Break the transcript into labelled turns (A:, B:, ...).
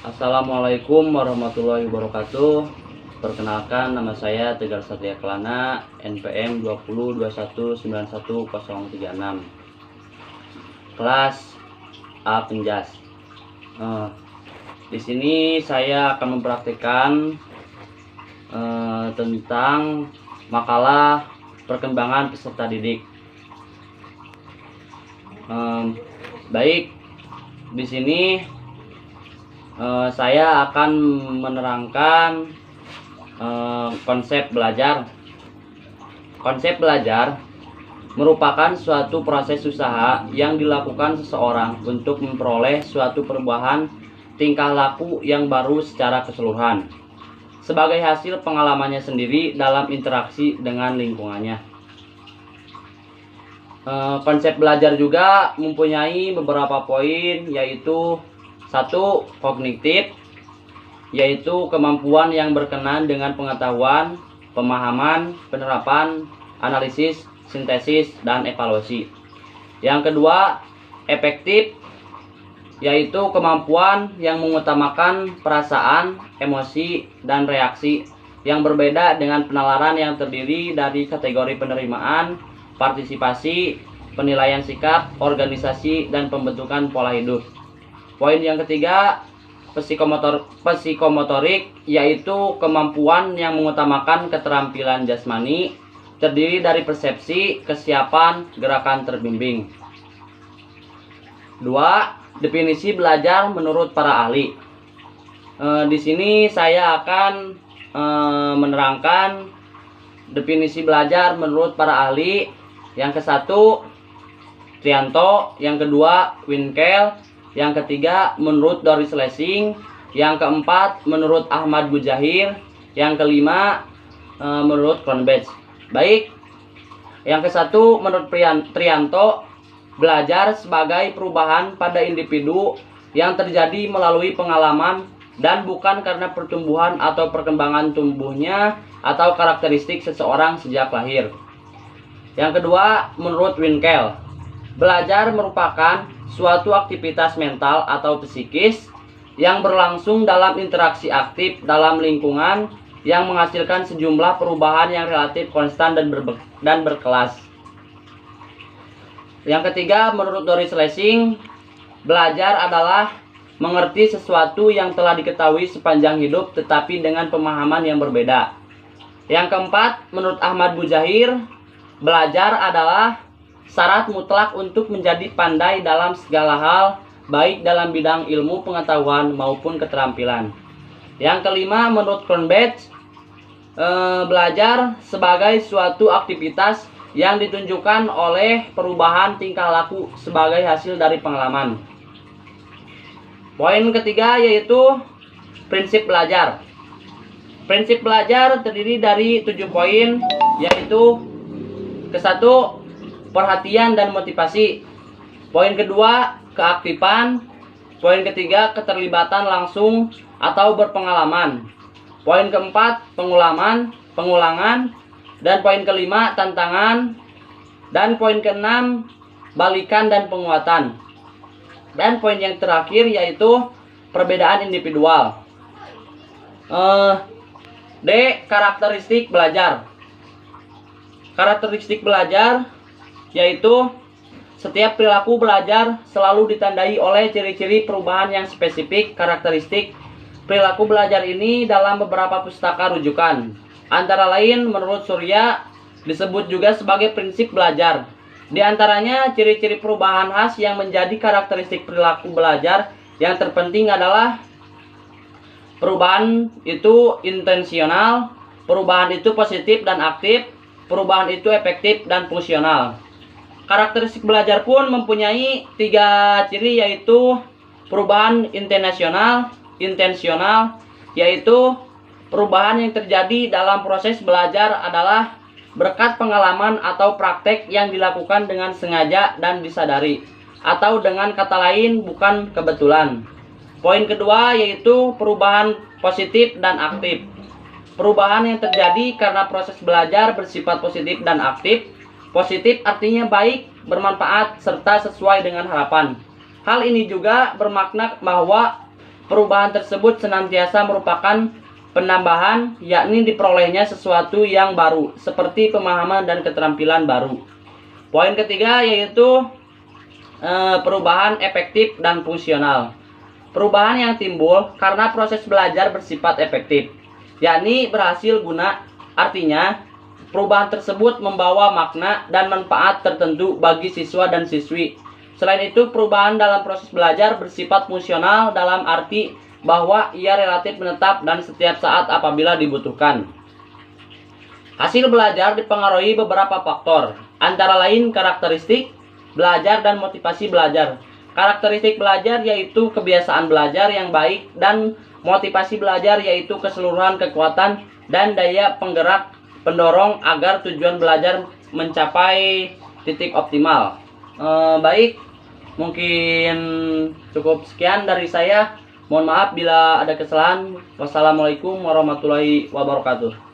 A: Assalamualaikum warahmatullahi wabarakatuh. Perkenalkan, nama saya Tegar Satria Kelana, NPM 2021911036. Kelas A Penjas. Di sini saya akan mempraktikkan tentang makalah perkembangan peserta didik. Baik, di sini saya akan menerangkan konsep belajar. Konsep belajar merupakan suatu proses usaha yang dilakukan seseorang untuk memperoleh suatu perubahan tingkah laku yang baru secara keseluruhan, sebagai hasil pengalamannya sendiri dalam interaksi dengan lingkungannya. Konsep belajar juga mempunyai beberapa poin, yaitu 1. Kognitif, yaitu kemampuan yang berkenaan dengan pengetahuan, pemahaman, penerapan, analisis, sintesis, dan evaluasi. Yang kedua, efektif, yaitu kemampuan yang mengutamakan perasaan, emosi, dan reaksi yang berbeda dengan penalaran yang terdiri dari kategori penerimaan, partisipasi, penilaian sikap, organisasi, dan pembentukan pola hidup. Poin yang ketiga, psikomotorik, yaitu kemampuan yang mengutamakan keterampilan jasmani, terdiri dari persepsi, kesiapan, gerakan terbimbing. 2. Definisi belajar menurut para ahli. Di sini saya akan menerangkan definisi belajar menurut para ahli. Yang ke-1 Trianto, yang kedua Winkel, yang ketiga menurut Doris Lessing, yang keempat menurut Ahmad Mujahir, yang kelima menurut Cronbach. Baik, yang ke-1 menurut Trianto, belajar sebagai perubahan pada individu yang terjadi melalui pengalaman dan bukan karena pertumbuhan atau perkembangan tumbuhnya atau karakteristik seseorang sejak lahir. Yang kedua menurut Winkel, belajar merupakan suatu aktivitas mental atau psikis yang berlangsung dalam interaksi aktif dalam lingkungan yang menghasilkan sejumlah perubahan yang relatif konstan dan berkelas. Yang ketiga, menurut Doris Lessing, belajar adalah mengerti sesuatu yang telah diketahui sepanjang hidup tetapi dengan pemahaman yang berbeda. Yang keempat, menurut Ahmad Mujahir, belajar adalah syarat mutlak untuk menjadi pandai dalam segala hal, baik dalam bidang ilmu pengetahuan maupun keterampilan. Yang kelima, menurut Cronbach, belajar sebagai suatu aktivitas yang ditunjukkan oleh perubahan tingkah laku sebagai hasil dari pengalaman. Poin ketiga yaitu prinsip belajar. Prinsip belajar terdiri dari 7 poin, yaitu ke-1, perhatian dan motivasi. Poin kedua, keaktifan. Poin ketiga, keterlibatan langsung atau berpengalaman. Poin keempat, pengulangan. Dan poin kelima, tantangan. Dan poin keenam, balikan dan penguatan. Dan poin yang terakhir yaitu perbedaan individual. D. Karakteristik belajar. Karakteristik belajar yaitu setiap perilaku belajar selalu ditandai oleh ciri-ciri perubahan yang spesifik. Karakteristik perilaku belajar ini dalam beberapa pustaka rujukan, antara lain menurut Surya disebut juga sebagai prinsip belajar. Di antaranya ciri-ciri perubahan khas yang menjadi karakteristik perilaku belajar yang terpenting adalah perubahan itu intensional, perubahan itu positif dan aktif, perubahan itu efektif dan fungsional. Karakteristik belajar pun mempunyai 3 ciri, yaitu perubahan intensional, yaitu perubahan yang terjadi dalam proses belajar adalah berkat pengalaman atau praktek yang dilakukan dengan sengaja dan disadari, atau dengan kata lain bukan kebetulan. Poin kedua yaitu perubahan positif dan aktif. Perubahan yang terjadi karena proses belajar bersifat positif dan aktif. Positif artinya baik, bermanfaat, serta sesuai dengan harapan. Hal ini juga bermakna bahwa perubahan tersebut senantiasa merupakan penambahan, yakni diperolehnya sesuatu yang baru, seperti pemahaman dan keterampilan baru. Poin ketiga yaitu perubahan efektif dan fungsional. Perubahan yang timbul karena proses belajar bersifat efektif, yakni berhasil guna. Artinya, perubahan tersebut membawa makna dan manfaat tertentu bagi siswa dan siswi. Selain itu, perubahan dalam proses belajar bersifat fungsional dalam arti bahwa ia relatif menetap dan setiap saat apabila dibutuhkan. Hasil belajar dipengaruhi beberapa faktor, antara lain karakteristik belajar dan motivasi belajar. Karakteristik belajar yaitu kebiasaan belajar yang baik, dan motivasi belajar yaitu keseluruhan kekuatan dan daya penggerak pendorong agar tujuan belajar mencapai titik optimal. Baik, mungkin cukup sekian dari saya. Mohon maaf bila ada kesalahan. Wassalamualaikum warahmatullahi wabarakatuh.